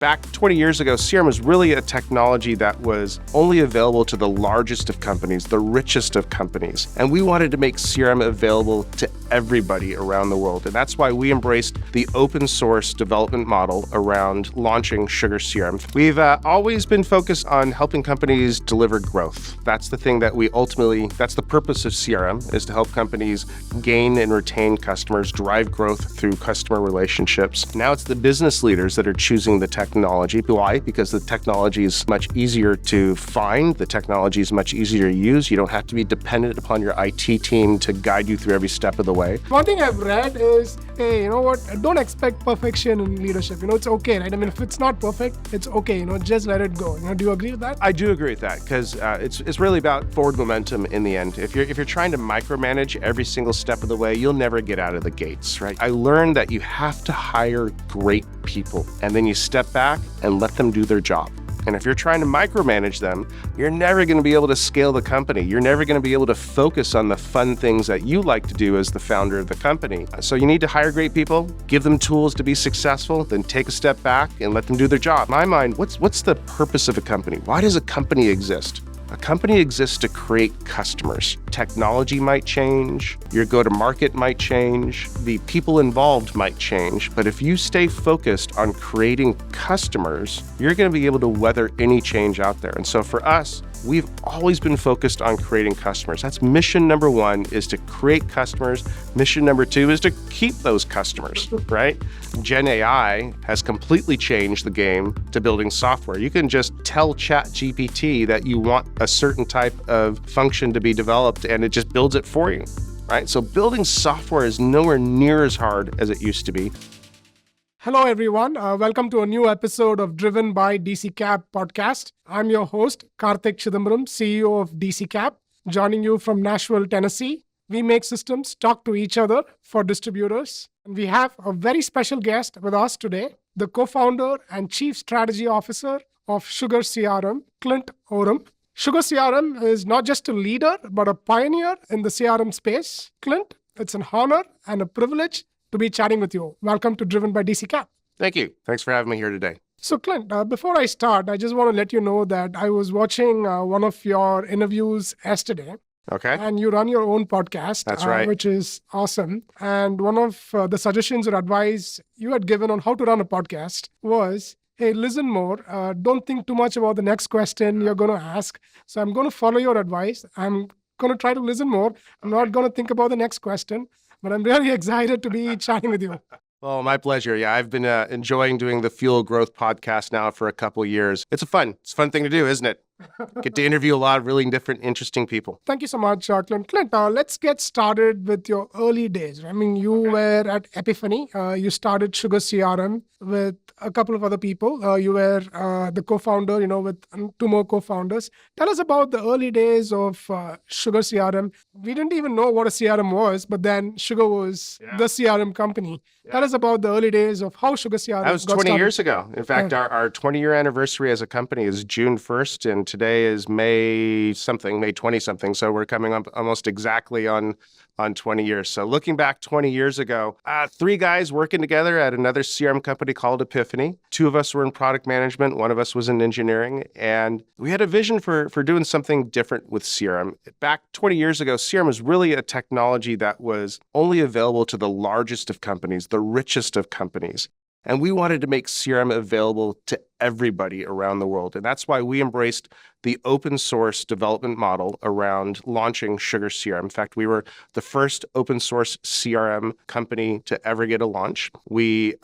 Back 20 years ago, CRM was really a technology that was only available to the largest of companies, the richest of companies. And we wanted to make CRM available to everybody around the world. And that's why we embraced the open source development model around launching SugarCRM. We've always been focused on helping companies deliver growth. That's the thing that that's the purpose of CRM, is to help companies gain and retain customers, drive growth through customer relationships. Now it's the business leaders that are choosing the technology. Why? Because the technology is much easier to find. The technology is much easier to use. You don't have to be dependent upon your IT team to guide you through every step of the way. One thing I've read is, hey, you know what? Don't expect perfection in leadership. It's okay, right? I mean, if it's not perfect, it's okay. Just let it go. Do you agree with that? I do agree with that because it's really about forward momentum in the end. If you're trying to micromanage every single step of the way, you'll never get out of the gates, right? I learned that you have to hire great people, and then you step back and let them do their job. And if you're trying to micromanage them, you're never going to be able to scale the company. You're never going to be able to focus on the fun things that you like to do as the founder of the company. So you need to hire great people, give them tools to be successful, then take a step back and let them do their job. In my mind, what's the purpose of a company? Why does a company exist? A company exists to create customers. Technology might change, your go-to-market might change, the people involved might change, but if you stay focused on creating customers, you're going to be able to weather any change out there. And so for us, we've always been focused on creating customers. That's mission number one, is to create customers. Mission number two is to keep those customers, right? Gen AI has completely changed the game to building software. You can just tell ChatGPT that you want a certain type of function to be developed, and it just builds it for you, right? So building software is nowhere near as hard as it used to be. Hello, everyone. Welcome to a new episode of Driven by DCKAP podcast. I'm your host, Karthik Chidambaram, CEO of DCKAP, joining you from Nashville, Tennessee. We make systems talk to each other for distributors. And we have a very special guest with us today, the co-founder and chief strategy officer of SugarCRM, Clint Oram. SugarCRM is not just a leader, but a pioneer in the CRM space. Clint, it's an honor and a privilege to be chatting with you. Welcome to Driven by DCKAP. Thank you. Thanks for having me here today. So Clint, before I start, I just want to let you know that I was watching one of your interviews yesterday. Okay. And you run your own podcast. That's right. Which is awesome. And one of the suggestions or advice you had given on how to run a podcast was, hey, listen more. Don't think too much about the next question you're going to ask. So I'm going to follow your advice. I'm going to try to listen more. I'm not going to think about the next question. But I'm really excited to be chatting with you. Well, my pleasure. Yeah, I've been enjoying doing the Fuel Growth podcast now for a couple of years. It's a fun thing to do, isn't it? Get to interview a lot of really different, interesting people. Thank you so much, Clint. Clint, let's get started with your early days. I mean, you were at Epiphany. You started SugarCRM with a couple of other people. You were the co-founder, with two more co-founders. Tell us about the early days of SugarCRM. We didn't even know what a CRM was, but then Sugar was the CRM company. Yeah. Tell us about the early days of how SugarCRM That was 20 years ago. In fact, our 20-year anniversary as a company is June 1st, and today is May 20-something. So we're coming up almost exactly on 20 years. So looking back 20 years ago, three guys working together at another CRM company called Epiphany. Two of us were in product management. One of us was in engineering. And we had a vision for doing something different with CRM. Back 20 years ago, CRM was really a technology that was only available to the largest of companies, the richest of companies. And we wanted to make CRM available to everybody around the world. And that's why we embraced the open source development model around launching SugarCRM. In fact, we were the first open source CRM company to ever get a launch. We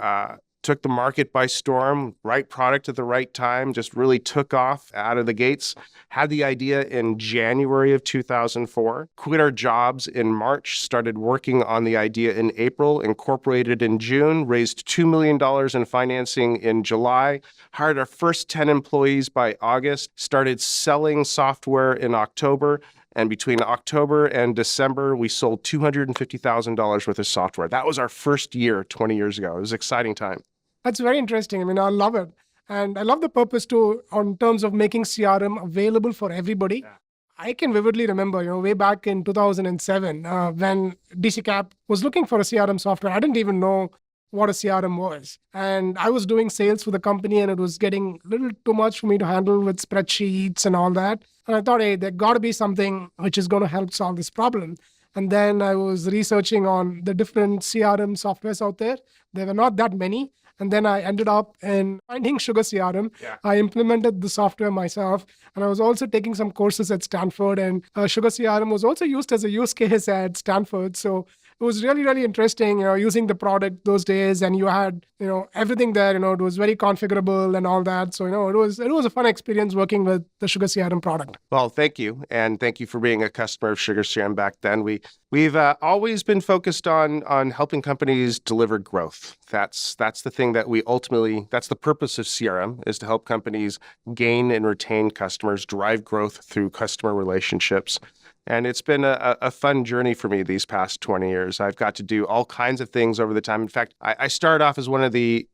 took the market by storm, right product at the right time, just really took off out of the gates. Had the idea in January of 2004, quit our jobs in March, started working on the idea in April, incorporated in June, raised $2 million in financing in July, hired our first 10 employees by August, started selling software in October. And between October and December, we sold $250,000 worth of software. That was our first year 20 years ago. It was an exciting time. That's very interesting. I mean, I love it. And I love the purpose too, on terms of making CRM available for everybody. Yeah. I can vividly remember, way back in 2007, when DCKAP was looking for a CRM software. I didn't even know what a CRM was. And I was doing sales for the company, and it was getting a little too much for me to handle with spreadsheets and all that. And I thought, hey, there got to be something which is going to help solve this problem. And then I was researching on the different CRM softwares out there. There were not that many. And then I ended up in finding SugarCRM. Yeah. I implemented the software myself. And I was also taking some courses at Stanford. And SugarCRM was also used as a use case at Stanford. So it was really, really interesting, using the product those days. And you had, everything there, it was very configurable and all that. So, it was a fun experience working with the SugarCRM product. Well, thank you. And thank you for being a customer of SugarCRM back then. We've always been focused on helping companies deliver growth. That's the thing that that's the purpose of CRM, is to help companies gain and retain customers, drive growth through customer relationships. And it's been a fun journey for me these past 20 years. I've got to do all kinds of things over the time. In fact, I started off as one of the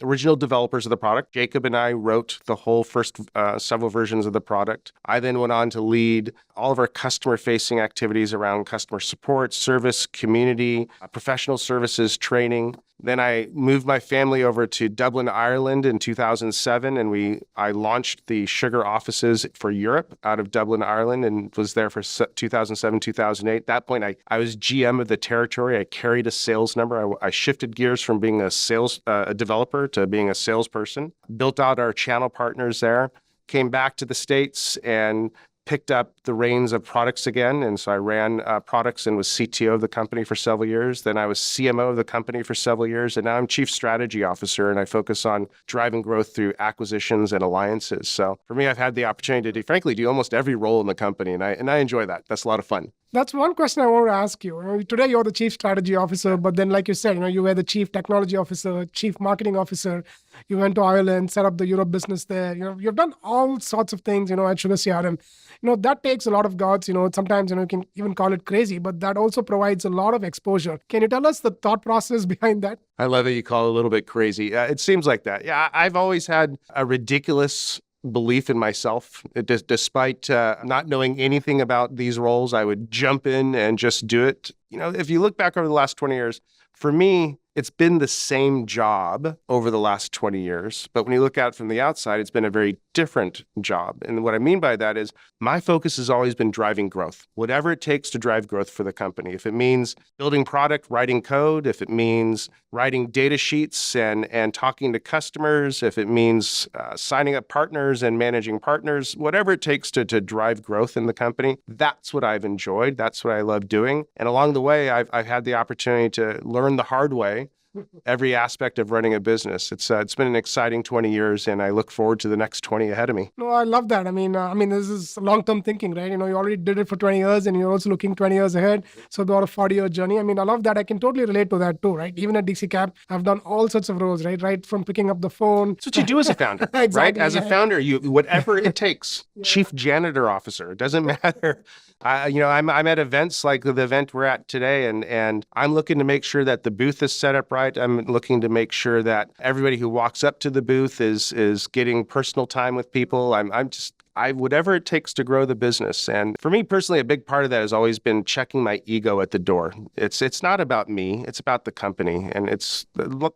original developers of the product. Jacob and I wrote the whole first several versions of the product. I then went on to lead all of our customer-facing activities around customer support, service, community, professional services, training. Then I moved my family over to Dublin, Ireland in 2007, and I launched the Sugar offices for Europe out of Dublin, Ireland, and was there for 2007, 2008. At that point, I was GM of the territory. I carried a sales number. I shifted gears from being a developer to being a salesperson, built out our channel partners there, came back to the States and picked up the reins of products again. And so I ran products and was CTO of the company for several years. Then I was CMO of the company for several years. And now I'm Chief Strategy Officer, and I focus on driving growth through acquisitions and alliances. So for me, I've had the opportunity to, frankly, do almost every role in the company. And I enjoy that. That's a lot of fun. That's one question I want to ask you. Today, you're the Chief Strategy Officer, but then, like you said, you were the Chief Technology Officer, Chief Marketing Officer. You went to Ireland, set up the Europe business there. You've done all sorts of things, at SugarCRM. That takes a lot of guts. Sometimes, you can even call it crazy, but that also provides a lot of exposure. Can you tell us the thought process behind that? I love it. You call it a little bit crazy. It seems like that. Yeah, I've always had a ridiculous belief in myself. Despite not knowing anything about these roles, I would jump in and just do it. If you look back over the last 20 years, for me, it's been the same job over the last 20 years. But when you look at it from the outside, it's been a very different job. And what I mean by that is my focus has always been driving growth, whatever it takes to drive growth for the company. If it means building product, writing code, if it means writing data sheets and talking to customers, if it means signing up partners and managing partners, whatever it takes to drive growth in the company, that's what I've enjoyed. That's what I love doing. And along the way, I've had the opportunity to learn the hard way every aspect of running a business. It's been an exciting 20 years, and I look forward to the next 20 ahead of me. No, I love that. I mean, this is long-term thinking, right? You already did it for 20 years, and you're also looking 20 years ahead. So about a 40-year journey. I mean, I love that. I can totally relate to that too, right? Even at DCKAP, I've done all sorts of roles, right? Right from picking up the phone. That's what you do as a founder, exactly, right? As a founder, whatever it takes. Yeah. Chief janitor officer, it doesn't matter. I'm at events like the event we're at today, and I'm looking to make sure that the booth is set up right. I'm looking to make sure that everybody who walks up to the booth is getting personal time with people. Whatever it takes to grow the business. And for me personally, a big part of that has always been checking my ego at the door. It's not about me, it's about the company. And it's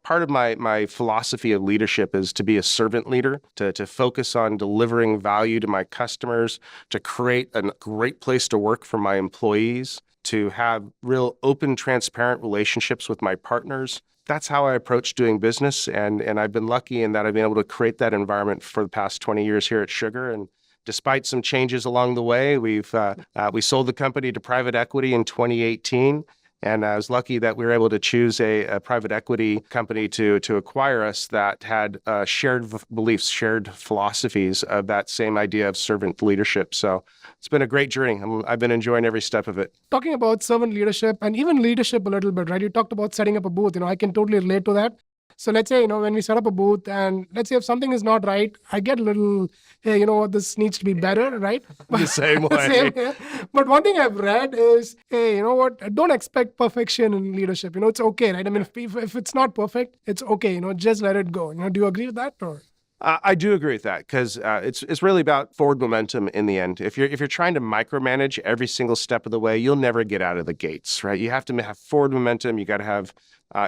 part of my philosophy of leadership is to be a servant leader, to focus on delivering value to my customers, to create a great place to work for my employees, to have real open, transparent relationships with my partners. That's how I approach doing business. And I've been lucky in that I've been able to create that environment for the past 20 years here at Sugar. And despite some changes along the way, we sold the company to private equity in 2018. And I was lucky that we were able to choose a private equity company to acquire us that had shared beliefs, shared philosophies of that same idea of servant leadership. So it's been a great journey. I've been enjoying every step of it. Talking about servant leadership and even leadership a little bit, right? You talked about setting up a booth. I can totally relate to that. So let's say, when we set up a booth and let's say if something is not right, I get a little, hey, this needs to be better, right? The same way. But one thing I've read is, hey, you know what? Don't expect perfection in leadership. It's okay, right? I mean, if it's not perfect, it's okay. Just let it go. Do you agree with that? Or? I do agree with that because it's really about forward momentum in the end. If you're trying to micromanage every single step of the way, you'll never get out of the gates, right? You have to have forward momentum. You got to have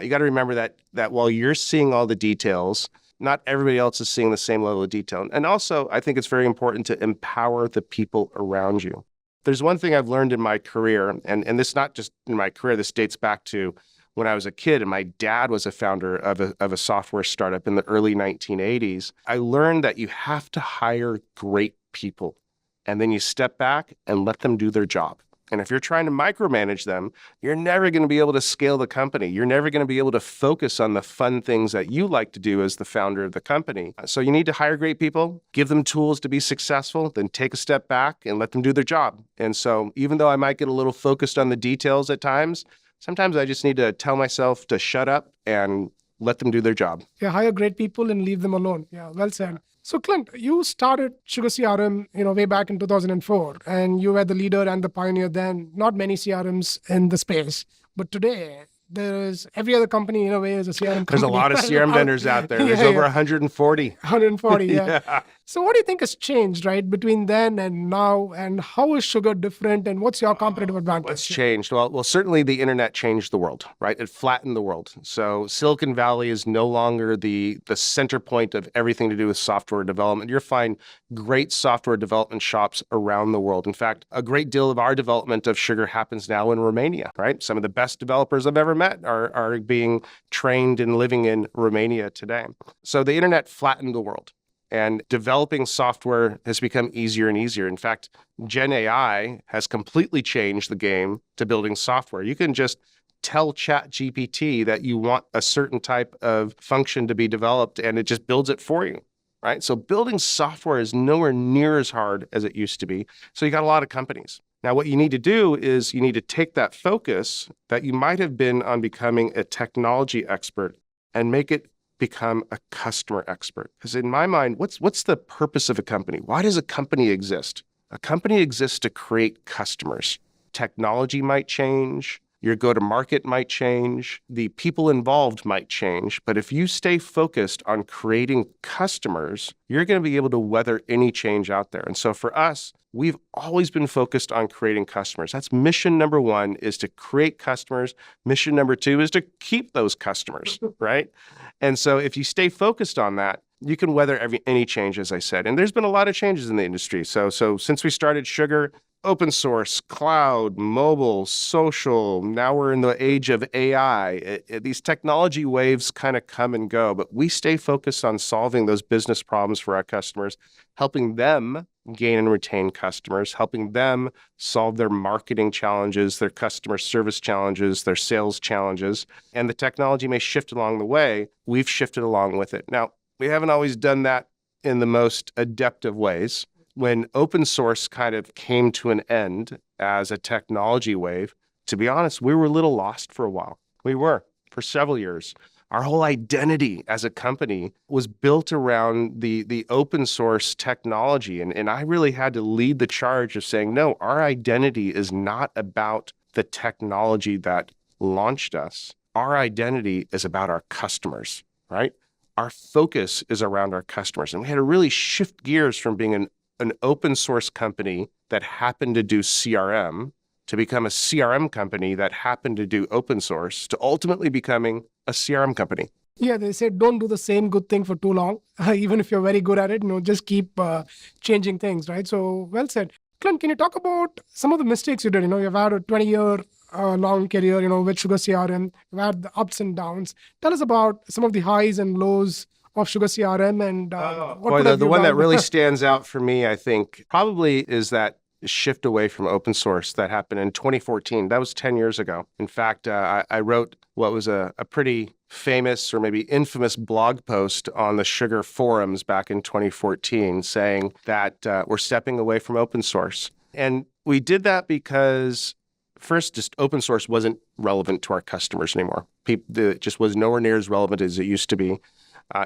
You got to remember that while you're seeing all the details, not everybody else is seeing the same level of detail. And also, I think it's very important to empower the people around you. There's one thing I've learned in my career, and this not just in my career, this dates back to when I was a kid and my dad was a founder of a software startup in the early 1980s. I learned that you have to hire great people, and then you step back and let them do their job. And if you're trying to micromanage them, you're never going to be able to scale the company. You're never going to be able to focus on the fun things that you like to do as the founder of the company. So you need to hire great people, give them tools to be successful, then take a step back and let them do their job. And so even though I might get a little focused on the details at times, sometimes I just need to tell myself to shut up and let them do their job. Yeah, hire great people and leave them alone. Yeah, well said. So Clint, you started SugarCRM, way back in 2004, and you were the leader and the pioneer then. Not many CRMs in the space, but today there is every other company in a way is a CRM company. There's a lot of CRM vendors out there. There's over 140. 140, yeah. So what do you think has changed, right, between then and now, and how is Sugar different, and what's your competitive advantage? What's changed? Well, certainly the internet changed the world, right? It flattened the world. So Silicon Valley is no longer the center point of everything to do with software development. You'll find great software development shops around the world. In fact, a great deal of our development of Sugar happens now in Romania, right? Some of the best developers I've ever met are being trained and living in Romania today. So the internet flattened the world. And developing software has become easier and easier. In fact, Gen AI has completely changed the game to building software. You can just tell ChatGPT that you want a certain type of function to be developed, and it just builds it for you, right? So building software is nowhere near as hard as it used to be. So you got a lot of companies. Now, what you need to do is you need to take that focus that you might have been on becoming a technology expert and make it become a customer expert. Because in my mind, what's the purpose of a company? Why does a company exist? A company exists to create customers. Technology might change, your go-to-market might change, the people involved might change, but if you stay focused on creating customers, you're going to be able to weather any change out there. And so for us, we've always been focused on creating customers. That's mission number one, is to create customers. Mission number two is to keep those customers, right? And so if you stay focused on that, you can weather any change, as I said. And there's been a lot of changes in the industry. So since we started Sugar, open source, cloud, mobile, social, now we're in the age of AI. These technology waves kind of come and go, but we stay focused on solving those business problems for our customers, helping them gain and retain customers, helping them solve their marketing challenges, their customer service challenges, their sales challenges. And the technology may shift along the way. We've shifted along with it. Now, we haven't always done that in the most adept of ways. When open source kind of came to an end as a technology wave, to be honest, we were a little lost for a while. We were for several years. Our whole identity as a company was built around the open source technology. And I really had to lead the charge of saying, no, our identity is not about the technology that launched us. Our identity is about our customers, right? Our focus is around our customers. And we had to really shift gears from being an open source company that happened to do CRM to become a CRM company that happened to do open source to ultimately becoming a CRM company. Yeah, they say don't do the same good thing for too long. Even if you're very good at it, just keep changing things, right? So well said. Clint, can you talk about some of the mistakes you did? You've had a 20-year long career, with SugarCRM. You've had the ups and downs. Tell us about some of the highs and lows of SugarCRM and the one that really stands out for me, I think, probably is that shift away from open source that happened in 2014. That was 10 years ago. In fact, I wrote what was a pretty famous or maybe infamous blog post on the Sugar forums back in 2014 saying that we're stepping away from open source. And we did that because first, just open source wasn't relevant to our customers anymore. It just was nowhere near as relevant as it used to be.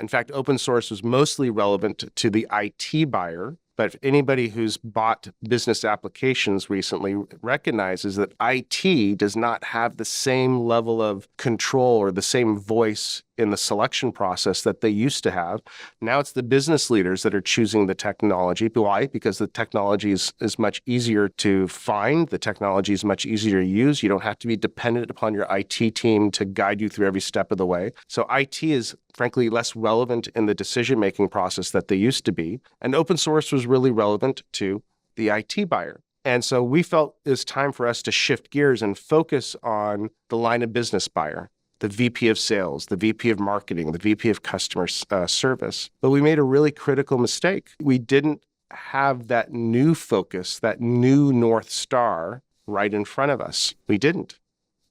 In fact, open source was mostly relevant to the IT buyer. But if anybody who's bought business applications recently recognizes that IT does not have the same level of control or the same voice in the selection process that they used to have. Now it's the business leaders that are choosing the technology. Why? Because the technology is much easier to find. The technology is much easier to use. You don't have to be dependent upon your IT team to guide you through every step of the way. So IT is frankly less relevant in the decision-making process that they used to be. And open source was really relevant to the IT buyer. And so we felt it was time for us to shift gears and focus on the line of business buyer, the VP of sales, the VP of marketing, the VP of customer service. But we made a really critical mistake. We didn't have that new focus, that new North Star right in front of us. We didn't.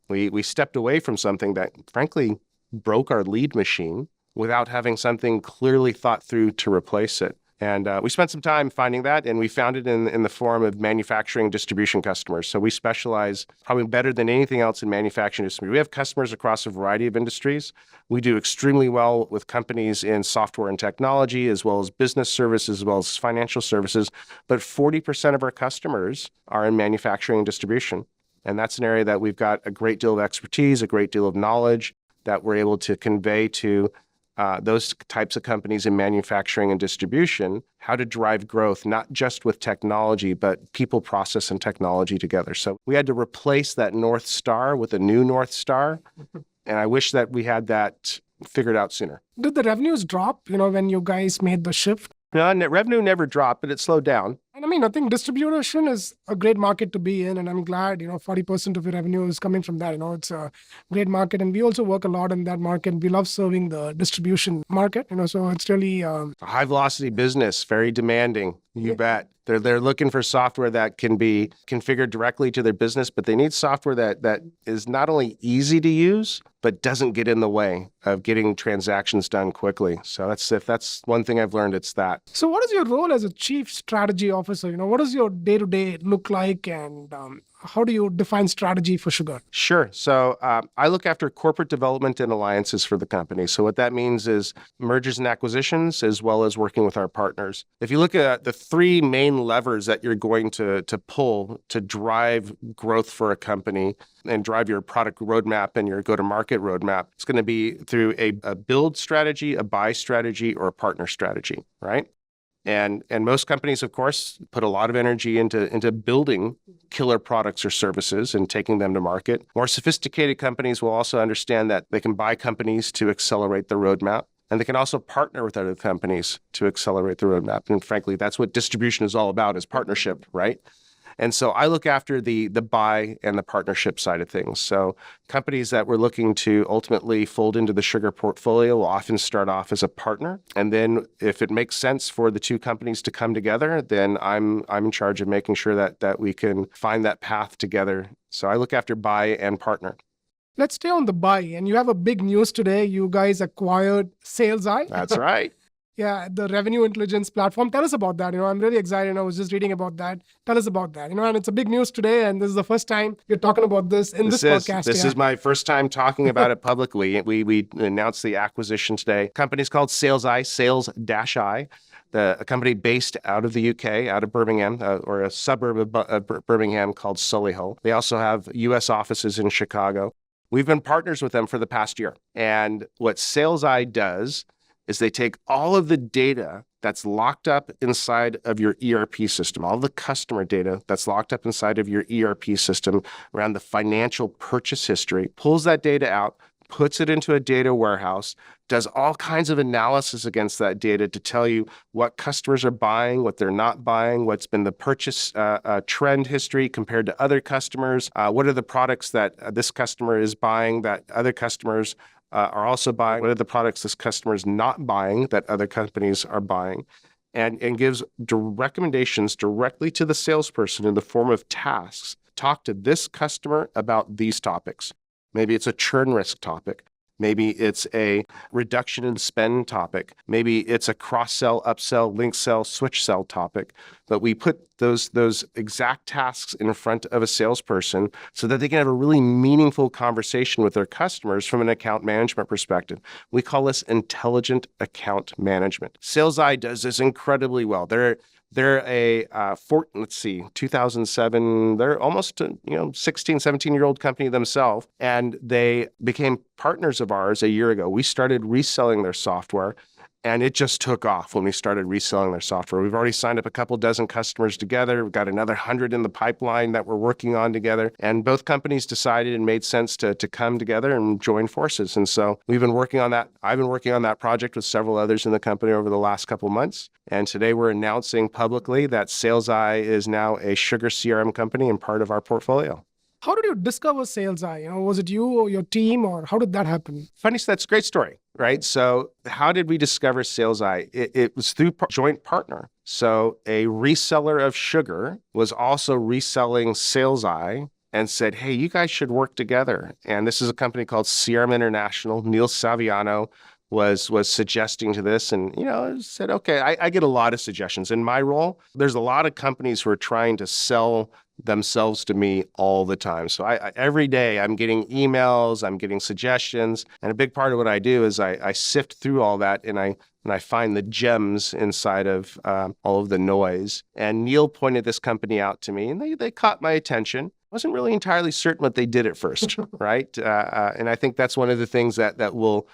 We stepped away from something that frankly broke our lead machine without having something clearly thought through to replace it. And we spent some time finding that, and we found it in the form of manufacturing distribution customers. So we specialize probably better than anything else in manufacturing distribution. We have customers across a variety of industries. We do extremely well with companies in software and technology, as well as business services, as well as financial services. But 40% of our customers are in manufacturing and distribution. And that's an area that we've got a great deal of expertise, a great deal of knowledge that we're able to convey to those types of companies in manufacturing and distribution, how to drive growth, not just with technology, but people, process, and technology together. So we had to replace that North Star with a new North Star. And I wish that we had that figured out sooner. Did the revenues drop, when you guys made the shift? No, revenue never dropped, but it slowed down. And I think distribution is a great market to be in. And I'm glad, 40% of your revenue is coming from that. It's a great market. And we also work a lot in that market. We love serving the distribution market, so it's really... A high velocity business, very demanding. You bet. They're looking for software that can be configured directly to their business, but they need software that is not only easy to use, but doesn't get in the way of getting transactions done quickly. So if that's one thing I've learned, it's that. So what is your role as a chief strategy officer? What does your day-to-day look like, and how do you define strategy for Sugar? Sure. So I look after corporate development and alliances for the company. So what that means is mergers and acquisitions, as well as working with our partners. If you look at the three main levers that you're going to pull to drive growth for a company and drive your product roadmap and your go-to-market roadmap, it's going to be through a build strategy, a buy strategy, or a partner strategy, right? And most companies, of course, put a lot of energy into building killer products or services and taking them to market. More sophisticated companies will also understand that they can buy companies to accelerate the roadmap, and they can also partner with other companies to accelerate the roadmap. And frankly, that's what distribution is all about, is partnership, right? And so I look after the buy and the partnership side of things. So companies that we're looking to ultimately fold into the Sugar portfolio will often start off as a partner. And then if it makes sense for the two companies to come together, then I'm in charge of making sure that we can find that path together. So I look after buy and partner. Let's stay on the buy. And you have a big news today. You guys acquired SalesEye. That's right. Yeah, the revenue intelligence platform. Tell us about that. I'm really excited. I was just reading about that. Tell us about that. And it's a big news today. And this is the first time you're talking about this in this podcast. This is my first time talking about it publicly. We announced the acquisition today. Company's called SalesEye, Sales-I. A company based out of the UK, out of Birmingham, or a suburb of Birmingham called Solihull. They also have US offices in Chicago. We've been partners with them for the past year. And what SalesEye does is they take all of the data that's locked up inside of your ERP system, all the customer data that's locked up inside of your ERP system around the financial purchase history, pulls that data out, puts it into a data warehouse, does all kinds of analysis against that data to tell you what customers are buying, what they're not buying, what's been the purchase trend history compared to other customers, what are the products that this customer is buying that other customers are also buying, what are the products this customer is not buying that other companies are buying, and gives recommendations directly to the salesperson in the form of tasks. Talk to this customer about these topics. Maybe it's a churn risk topic. Maybe it's a reduction in spend topic. Maybe it's a cross-sell, upsell, link sell, switch sell topic. But we put those exact tasks in front of a salesperson so that they can have a really meaningful conversation with their customers from an account management perspective. We call this intelligent account management. SalesEye does this incredibly well. They're a 2007, they're almost a 16, 17-year-old company themselves, and they became partners of ours a year ago. We started reselling their software, and it just took off when we started reselling their software. We've already signed up a couple dozen customers together. We've got another 100 in the pipeline that we're working on together. And both companies decided it made sense to come together and join forces. And so we've been working on that. I've been working on that project with several others in the company over the last couple months. And today we're announcing publicly that SalesEye is now a SugarCRM company and part of our portfolio. How did you discover SalesEye? Was it you or your team, or how did that happen? Funny, that's a great story, right? So how did we discover SalesEye? It was through joint partner. So a reseller of sugar was also reselling SalesEye and said, hey, you guys should work together. And this is a company called CRM International. Neil Saviano was suggesting to this, and said, okay, I get a lot of suggestions. In my role, there's a lot of companies who are trying to sell themselves to me all the time. So every day I'm getting emails, I'm getting suggestions, and a big part of what I do is I sift through all that and I find the gems inside of all of the noise. And Neil pointed this company out to me, and they caught my attention. Wasn't really entirely certain what they did at first, right? And I think that's one of the things that will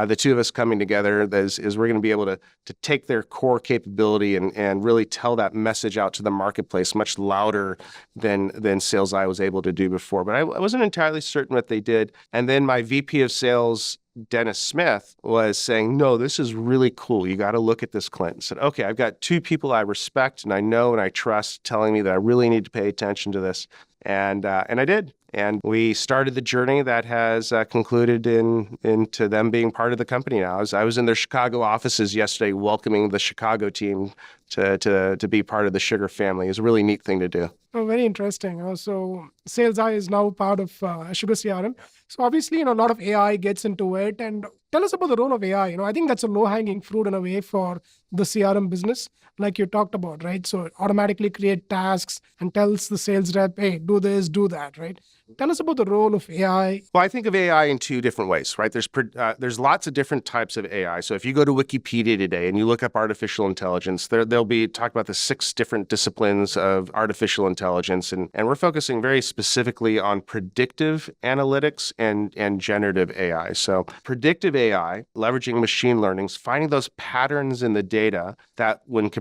the two of us coming together is we're going to be able to take their core capability and really tell that message out to the marketplace much louder than SalesEye was able to do before. But I wasn't entirely certain what they did. And then my VP of sales, Dennis Smith, was saying, no, this is really cool. You got to look at this, Clint. I said, okay, I've got two people I respect and I know and I trust telling me that I really need to pay attention to this. And I did. And we started the journey that has concluded into them being part of the company now. I was in their Chicago offices yesterday welcoming the Chicago team to be part of the Sugar family. It's a really neat thing to do. Oh, very interesting. So SalesEye is now part of SugarCRM. So obviously, a lot of AI gets into it. And tell us about the role of AI. I think that's a low-hanging fruit in a way for the CRM business, like you talked about, right? So it automatically create tasks and tells the sales rep, hey, do this, do that, right? Tell us about the role of AI. Well, I think of AI in two different ways, right? There's lots of different types of AI. So if you go to Wikipedia today and you look up artificial intelligence, they'll be talk about the 6 different disciplines of artificial intelligence. And we're focusing very specifically on predictive analytics and generative AI. So predictive AI, leveraging machine learning, finding those patterns in the data that when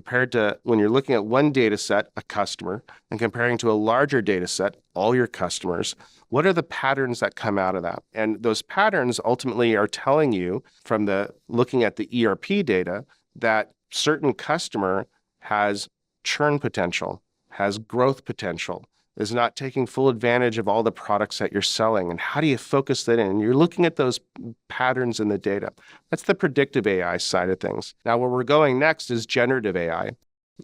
you're looking at one data set, a customer, and comparing to a larger data set, all your customers, what are the patterns that come out of that? And those patterns ultimately are telling you from looking at the ERP data that certain customer has churn potential, has growth potential, is not taking full advantage of all the products that you're selling. And how do you focus that in? You're looking at those patterns in the data. That's the predictive AI side of things. Now, where we're going next is generative AI.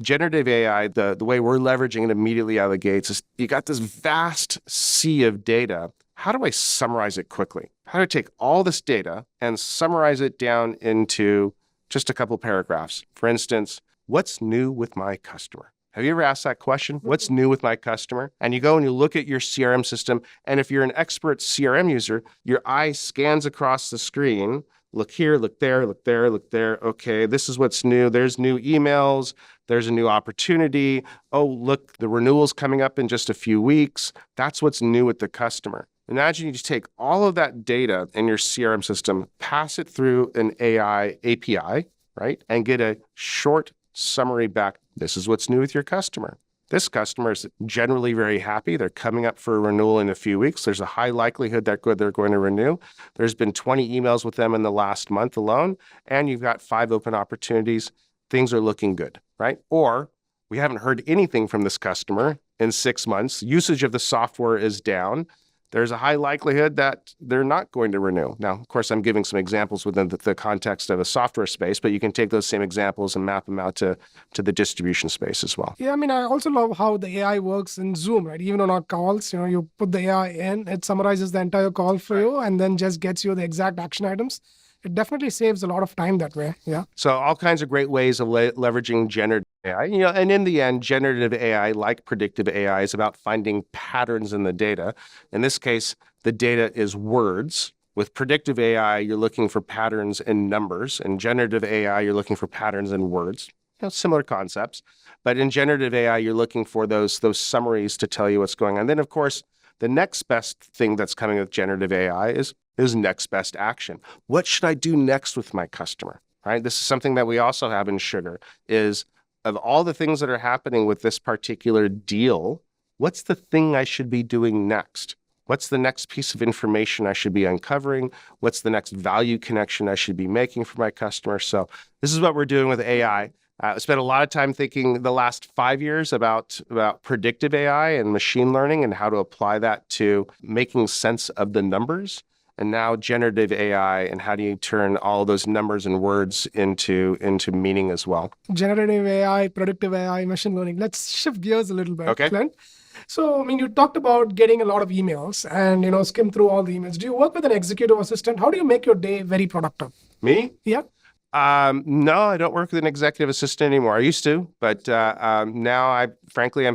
Generative AI, the way we're leveraging it immediately out of the gates is you got this vast sea of data. How do I summarize it quickly? How do I take all this data and summarize it down into just a couple paragraphs? For instance, what's new with my customer? Have you ever asked that question? What's new with my customer? And you go and you look at your CRM system, and if you're an expert CRM user, your eye scans across the screen. Look here, look there, look there, look there. Okay, this is what's new. There's new emails. There's a new opportunity. Oh, look, the renewal's coming up in just a few weeks. That's what's new with the customer. Imagine you just take all of that data in your CRM system, pass it through an AI API, right? And get a short summary back. This is what's new with your customer. This customer is generally very happy. They're coming up for a renewal in a few weeks. There's a high likelihood that they're going to renew. There's been 20 emails with them in the last month alone, and you've got 5 open opportunities. Things are looking good, right? Or we haven't heard anything from this customer in 6 months. Usage of the software is down. There's a high likelihood that they're not going to renew. Now, of course, I'm giving some examples within the context of a software space, but you can take those same examples and map them out to the distribution space as well. Yeah, I also love how the AI works in Zoom, right? Even on our calls, you put the AI in, it summarizes the entire call for you and then just gets you the exact action items. It definitely saves a lot of time that way. Yeah. So all kinds of great ways of leveraging generative AI. And in the end, generative AI, like predictive AI, is about finding patterns in the data. In this case, the data is words. With predictive AI, you're looking for patterns in numbers. In generative AI, you're looking for patterns in words. similar concepts. But in generative AI, you're looking for those summaries to tell you what's going on. Then, of course, the next best thing that's coming with generative AI is next best action. What should I do next with my customer? Right? This is something that we also have in Sugar is of all the things that are happening with this particular deal, what's the thing I should be doing next? What's the next piece of information I should be uncovering? What's the next value connection I should be making for my customer? So this is what we're doing with AI. I spent a lot of time thinking the last 5 years about predictive AI and machine learning and how to apply that to making sense of the numbers. And now generative AI and how do you turn all those numbers and words into meaning as well. Generative AI, predictive AI, machine learning. Let's shift gears a little bit, Okay. Clint. So, I mean, you talked about getting a lot of emails and, skim through all the emails. Do you work with an executive assistant? How do you make your day very productive? Me? Yeah. No, I don't work with an executive assistant anymore. I used to, but now I'm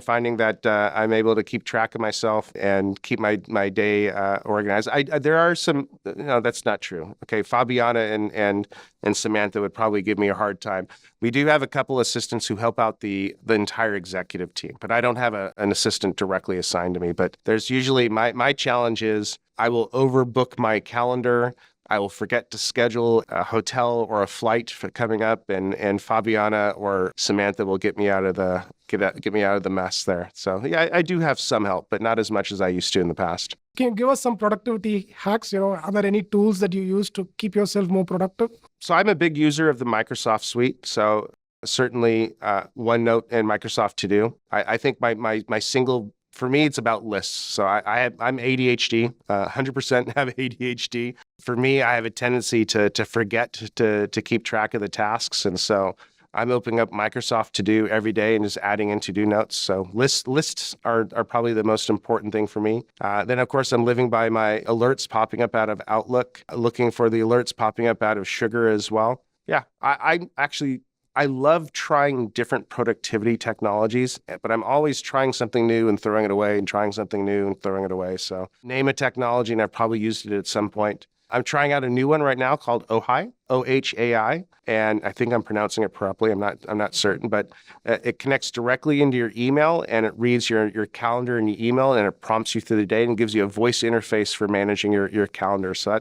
finding that I'm able to keep track of myself and keep my day organized. There are some, no, that's not true. Okay, Fabiana and Samantha would probably give me a hard time. We do have a couple assistants who help out the entire executive team, but I don't have an assistant directly assigned to me. But there's usually my challenge is I will overbook my calendar. I will forget to schedule a hotel or a flight for coming up, and Fabiana or Samantha will get me out of the mess there. So yeah, I do have some help, but not as much as I used to in the past. Can you give us some productivity hacks? Are there any tools that you use to keep yourself more productive? So I'm a big user of the Microsoft suite. So certainly OneNote and Microsoft To Do. I think my single for me, it's about lists. So I'm ADHD, 100% have ADHD. For me, I have a tendency to forget to keep track of the tasks. And so I'm opening up Microsoft To Do every day and just adding in to-do notes. So lists are probably the most important thing for me. Then, of course, I'm living by my alerts popping up out of Outlook, looking for the alerts popping up out of Sugar as well. Yeah, I love trying different productivity technologies, but I'm always trying something new and throwing it away and trying something new and throwing it away. So name a technology, and I've probably used it at some point. I'm trying out a new one right now called Ohai, OHAI, and I think I'm pronouncing it properly. I'm not certain, but it connects directly into your email, and it reads your calendar and your email, and it prompts you through the day and gives you a voice interface for managing your calendar. So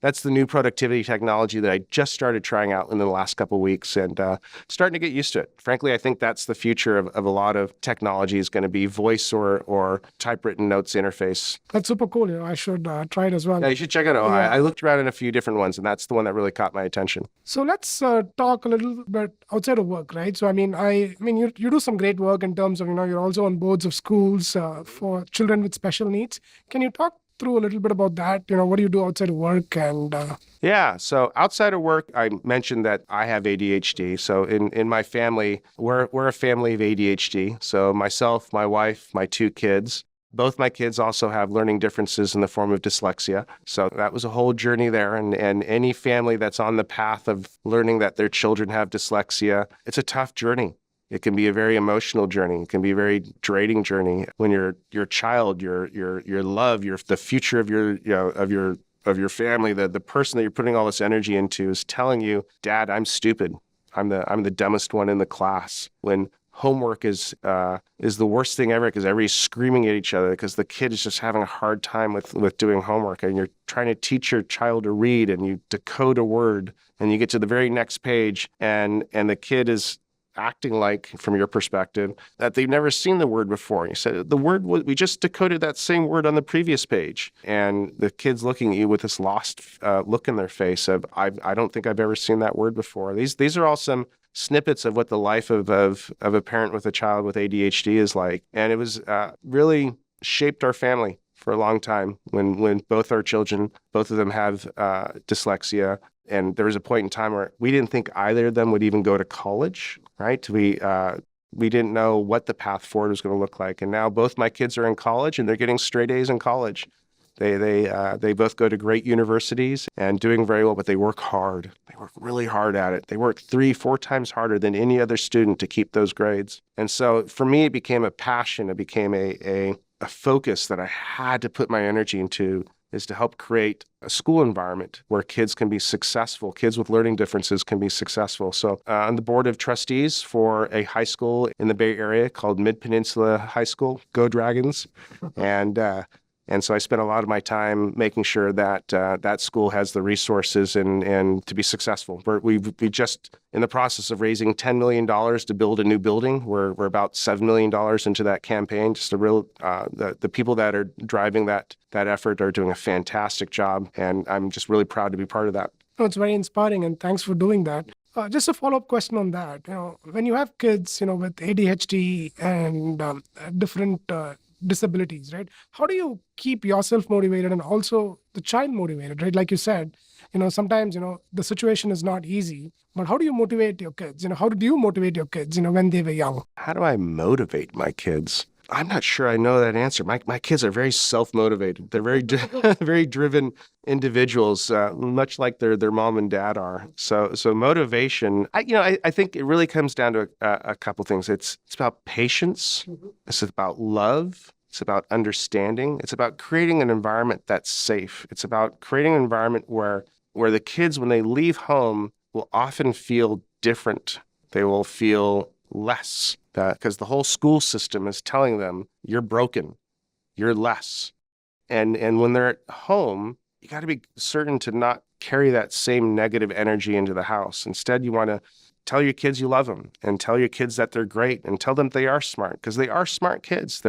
that's the new productivity technology that I just started trying out in the last couple of weeks and starting to get used to it. Frankly, I think that's the future of a lot of technology is going to be voice or typewritten notes interface. That's super cool. I should try it as well. Yeah, you should check it out. Yeah. I looked around in a few different ones, and that's the one that really caught my attention. So let's talk a little bit outside of work, right? So I mean, you do some great work in terms of you're also on boards of schools for children with special needs. Can you talk through a little bit about that? What do you do outside of work? And Yeah, so outside of work, I mentioned that I have ADHD. So in my family, we're a family of ADHD. So myself, my wife, my 2 kids. Both my kids also have learning differences in the form of dyslexia. So that was a whole journey there. And any family that's on the path of learning that their children have dyslexia, it's a tough journey. It can be a very emotional journey. It can be a very draining journey when your child, your love, the future of your family, the person that you're putting all this energy into is telling you, "Dad, I'm stupid. I'm the dumbest one in the class." When homework is the worst thing ever because everybody's screaming at each other because the kid is just having a hard time with doing homework, and you're trying to teach your child to read and you decode a word and you get to the very next page and the kid is acting like, from your perspective, that they've never seen the word before. And you said, we just decoded that same word on the previous page. And the kid's looking at you with this lost look in their face of, I don't think I've ever seen that word before. These are all some snippets of what the life of a parent with a child with ADHD is like. And it was really shaped our family for a long time when both our children, both of them have dyslexia. And there was a point in time where we didn't think either of them would even go to college, right? We didn't know what the path forward was going to look like. And now both my kids are in college and they're getting straight A's in college. They both go to great universities and doing very well, but they work hard. They work really hard at it. They work 3-4 times harder than any other student to keep those grades. And so for me, it became a passion. It became a focus that I had to put my energy into is to help create a school environment where kids can be successful. Kids with learning differences can be successful. So on the board of trustees for a high school in the Bay Area called Mid-Peninsula High School, Go Dragons. And so I spent a lot of my time making sure that that school has the resources and to be successful. We just in the process of raising $10 million to build a new building. We're about $7 million into that campaign. Just a real the people that are driving that effort are doing a fantastic job, and I'm just really proud to be part of that. Oh, it's very inspiring, and thanks for doing that. Just a follow-up question on that. When you have kids, with ADHD and different disabilities, right? How do you keep yourself motivated and also the child motivated, right? Like you said, sometimes, the situation is not easy, but how do you motivate your kids? How do you motivate your kids, when they were young? How do I motivate my kids? I'm not sure I know that answer. My kids are very self-motivated. They're very very driven individuals, much like their mom and dad are. So motivation, I think it really comes down to a couple things. It's about patience. Mm-hmm. It's about love. It's about understanding. It's about creating an environment that's safe. It's about creating an environment where the kids, when they leave home, will often feel different. They will feel less. Because the whole school system is telling them you're broken, you're less. And when they're at home, you got to be certain to not carry that same negative energy into the house. Instead, you want to tell your kids you love them and tell your kids that they're great and tell them they are smart, because they are smart kids.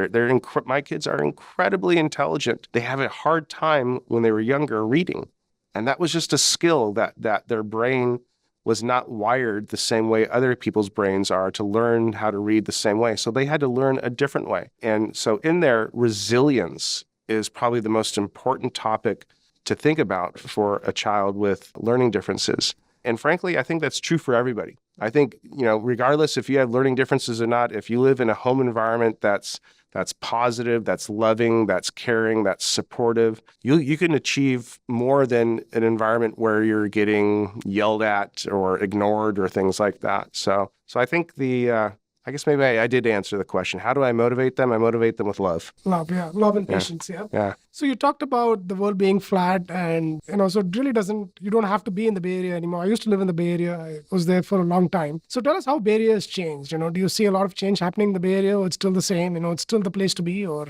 My kids are incredibly intelligent. They have a hard time when they were younger reading. And that was just a skill that their brain was not wired the same way other people's brains are to learn how to read the same way. So they had to learn a different way. And so in there, resilience is probably the most important topic to think about for a child with learning differences. And frankly, I think that's true for everybody. I think, regardless if you have learning differences or not, if you live in a home environment that's positive, that's loving, that's caring, that's supportive, you can achieve more than an environment where you're getting yelled at or ignored or things like that. So I think I guess maybe I did answer the question. How do I motivate them? I motivate them with love. Love, yeah. Love and patience, yeah. Yeah. So you talked about the world being flat and, so it really you don't have to be in the Bay Area anymore. I used to live in the Bay Area. I was there for a long time. So tell us how Bay Area has changed. Do you see a lot of change happening in the Bay Area, or it's still the same? It's still the place to be, or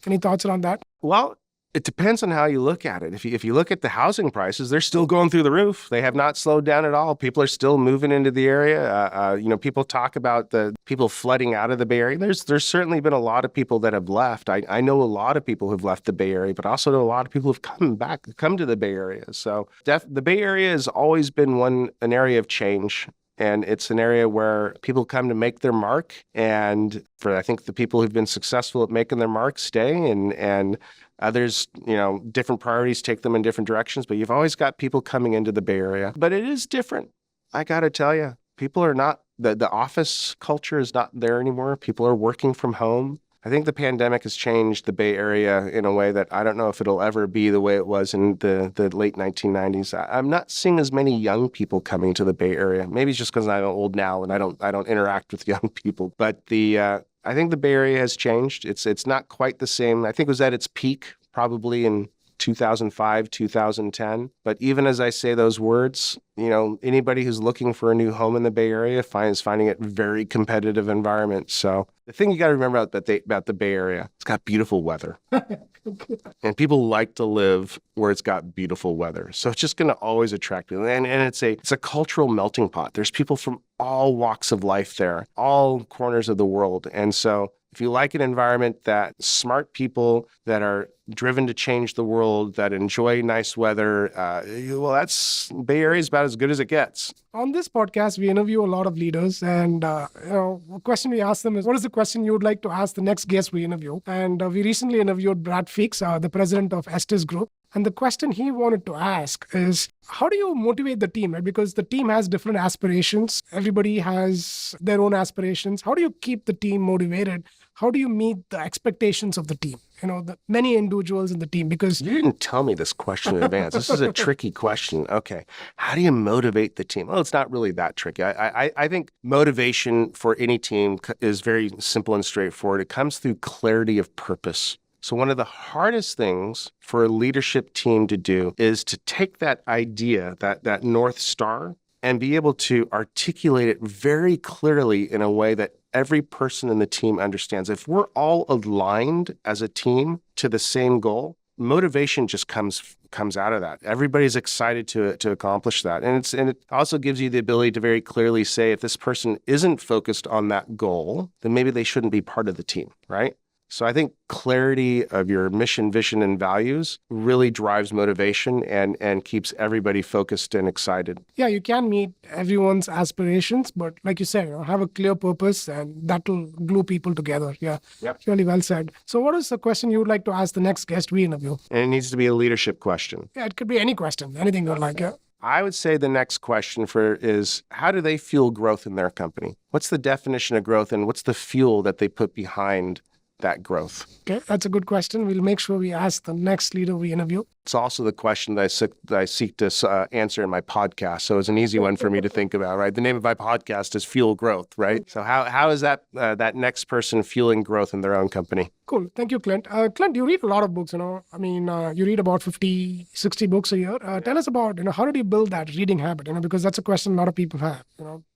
any thoughts around that? Well, it depends on how you look at it. If you look at the housing prices, they're still going through the roof. They have not slowed down at all. People are still moving into the area. People talk about the people flooding out of the Bay Area. There's certainly been a lot of people that have left. I know a lot of people who've left the Bay Area, but also know a lot of people who've come to the Bay Area. So the Bay Area has always been an area of change. And it's an area where people come to make their mark. And I think the people who've been successful at making their mark stay, and others, different priorities take them in different directions. But you've always got people coming into the Bay Area. But it is different. I got to tell you, people are not, the office culture is not there anymore. People are working from home. I think the pandemic has changed the Bay Area in a way that I don't know if it'll ever be the way it was in the late 1990s. I'm not seeing as many young people coming to the Bay Area. Maybe it's just because I'm old now and I don't interact with young people. But I think the Bay Area has changed. It's not quite the same. I think it was at its peak probably in 2005, 2010. But even as I say those words, anybody who's looking for a new home in the Bay Area is finding it a very competitive environment. So the thing you got to remember about the Bay Area, it's got beautiful weather. And people like to live where it's got beautiful weather. So it's just going to always attract people. And it's a cultural melting pot. There's people from all walks of life there, all corners of the world. And so if you like an environment that smart people that are driven to change the world, that enjoy nice weather, that's Bay Area is about as good as it gets. On this podcast, we interview a lot of leaders, and a question we ask them is, what is the question you would like to ask the next guest we interview? And we recently interviewed Brad Feeks, the president of Estes Group. And the question he wanted to ask is, how do you motivate the team? Right? Because the team has different aspirations. Everybody has their own aspirations. How do you keep the team motivated? How do you meet the expectations of the team? The many individuals in the team, because... You didn't tell me this question in advance. This is a tricky question. Okay. How do you motivate the team? Well, it's not really that tricky. I think motivation for any team is very simple and straightforward. It comes through clarity of purpose. So one of the hardest things for a leadership team to do is to take that idea, that North Star, and be able to articulate it very clearly in a way that every person in the team understands. If we're all aligned as a team to the same goal, motivation just comes out of that. Everybody's excited to accomplish that. And it also gives you the ability to very clearly say, if this person isn't focused on that goal, then maybe they shouldn't be part of the team, right? So I think clarity of your mission, vision, and values really drives motivation and keeps everybody focused and excited. Yeah, you can meet everyone's aspirations, but like you said, have a clear purpose and that'll glue people together. Yeah, Yep. Really well said. So what is the question you would like to ask the next guest we interview? And it needs to be a leadership question. Yeah, it could be any question, anything you'd like. Yeah. I would say the next question is, how do they fuel growth in their company? What's the definition of growth and what's the fuel that they put behind that growth? Okay, that's a good question. We'll make sure we ask the next leader we interview. It's also the question that I seek to answer in my podcast. So it's an easy one for me to think about, right? The name of my podcast is Fuel Growth, right? So how is that next person fueling growth in their own company? Cool. Thank you, Clint. Clint, you read a lot of books, I mean, you read about 50, 60 books a year. Tell us about, how did you build that reading habit? Because that's a question a lot of people have.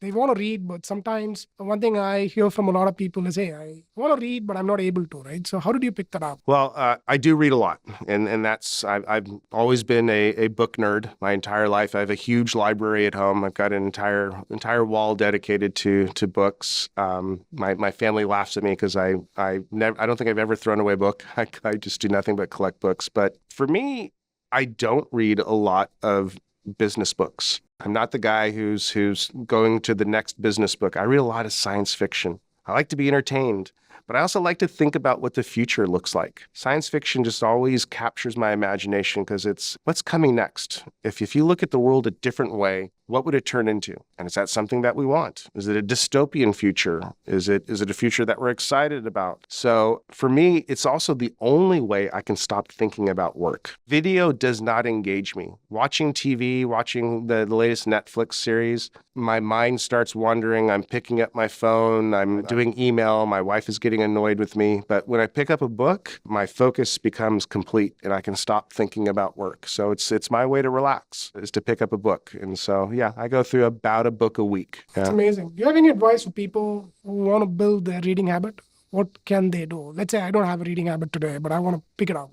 They want to read, but sometimes one thing I hear from a lot of people is, hey, I want to read, but I'm not able to, right? So how did you pick that up? Well, I do read a lot. And that's, I've always been a book nerd my entire life. I have a huge library at home. I've got an entire wall dedicated to books. My family laughs at me because I don't think I've ever thrown away a book. I just do nothing but collect books. But for me, I don't read a lot of business books. I'm not the guy who's going to the next business book. I read a lot of science fiction. I like to be entertained, but I also like to think about what the future looks like. Science fiction just always captures my imagination because it's what's coming next. If you look at the world a different way, what would it turn into? And is that something that we want? Is it a dystopian future? Is it a future that we're excited about? So for me, it's also the only way I can stop thinking about work. Video does not engage me. Watching TV, watching the latest Netflix series, my mind starts wandering. I'm picking up my phone. I'm doing email. My wife is getting annoyed with me. But when I pick up a book, my focus becomes complete and I can stop thinking about work. So it's my way to relax, is to pick up a book. And so yeah, I go through about a book a week. Yeah. That's amazing. Do you have any advice for people who want to build their reading habit? What can they do? Let's say I don't have a reading habit today, but I want to pick it up.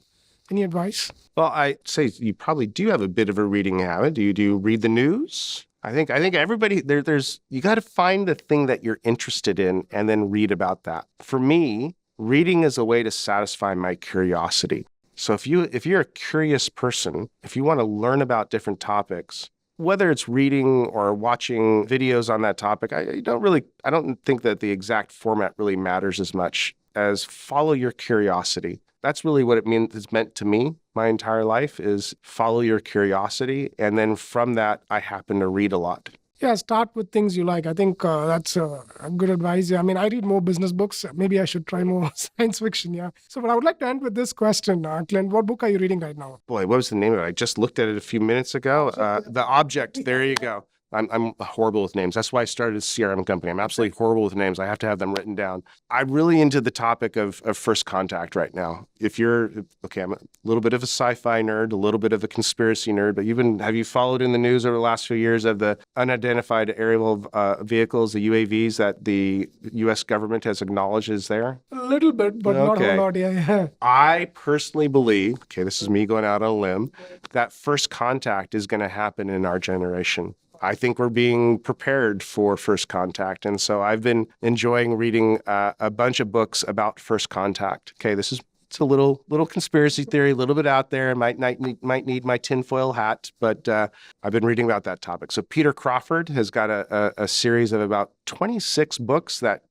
Any advice? Well, I say you probably do have a bit of a reading habit. Do you read the news? I think everybody there's you got to find the thing that you're interested in and then read about that. For me, reading is a way to satisfy my curiosity. So if you're a curious person, if you want to learn about different topics, whether it's reading or watching videos on that topic, I don't think that the exact format really matters as much as follow your curiosity. That's really what it's meant to me. My entire life is follow your curiosity. And then from that, I happen to read a lot. Yeah, start with things you like. I think that's a good advice. I mean, I read more business books. Maybe I should try more science fiction. Yeah. So, but I would like to end with this question, Clint. What book are you reading right now? Boy, what was the name of it? I just looked at it a few minutes ago. The Object. There you go. I'm horrible with names. That's why I started a CRM company. I'm absolutely horrible with names. I have to have them written down. I'm really into the topic of first contact right now. I'm a little bit of a sci-fi nerd, a little bit of a conspiracy nerd, but have you followed in the news over the last few years of the unidentified aerial vehicles, the UAVs that the U.S. government has acknowledged is there? A little bit, but not a whole lot. Yeah. I personally believe, this is me going out on a limb, that first contact is going to happen in our generation. I think we're being prepared for first contact. And so I've been enjoying reading a bunch of books about first contact. It's a little conspiracy theory, a little bit out there. Might need my tinfoil hat, but I've been reading about that topic. So Peter Crawford has got a series of about 26 books that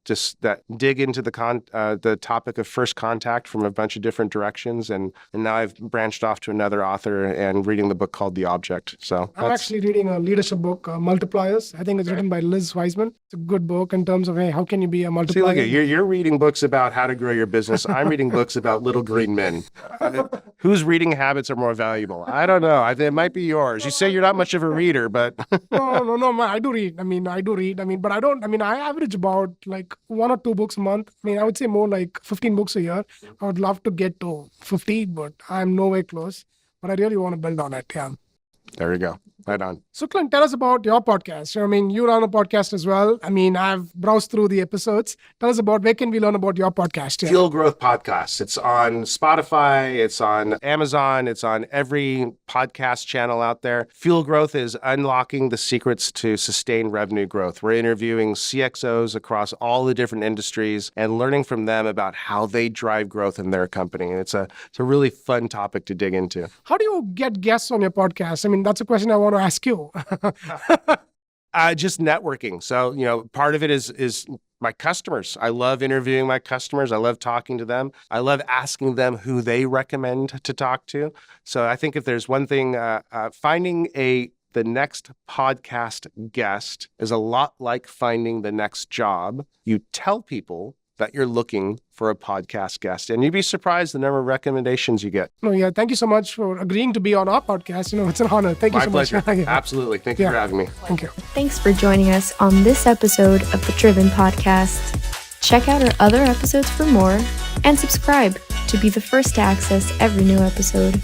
dig into the topic of first contact from a bunch of different directions. And now I've branched off to another author and reading the book called The Object. So I'm actually reading a leadership book, Multipliers. I think it's written by Liz Wiseman. It's a good book in terms of, hey, how can you be a multiplier? See, look, you're reading books about how to grow your business. I'm reading books about little green men. Whose reading habits are more valuable? I don't know. It might be yours. You say you're not much of a reader, but No, I do read. I do read. But I don't, I average about like 1 or 2 books a month. I would say more like 15 books a year. I would love to get to 50, but I'm nowhere close. But I really want to build on it. Yeah. there you go. Right on. So, Clint, tell us about your podcast. You run a podcast as well. I've browsed through the episodes. Tell us about where can we learn about your podcast? Yeah. Fuel Growth Podcast. It's on Spotify. It's on Amazon. It's on every podcast channel out there. Fuel Growth is unlocking the secrets to sustained revenue growth. We're interviewing CXOs across all the different industries and learning from them about how they drive growth in their company. And it's a really fun topic to dig into. How do you get guests on your podcast? That's a question I want to ask you. Just networking. So, part of it is my customers. I love interviewing my customers. I love talking to them. I love asking them who they recommend to talk to. So I think if there's one thing, finding the next podcast guest is a lot like finding the next job. You tell people that you're looking for a podcast guest, and you'd be surprised the number of recommendations you get. Thank you so much for agreeing to be on our podcast. It's an honor. Thank you so much. My pleasure. Absolutely. Thank you for having me. Thank you. Thanks for joining us on this episode of the Driven Podcast. Check out our other episodes for more and subscribe to be the first to access every new episode.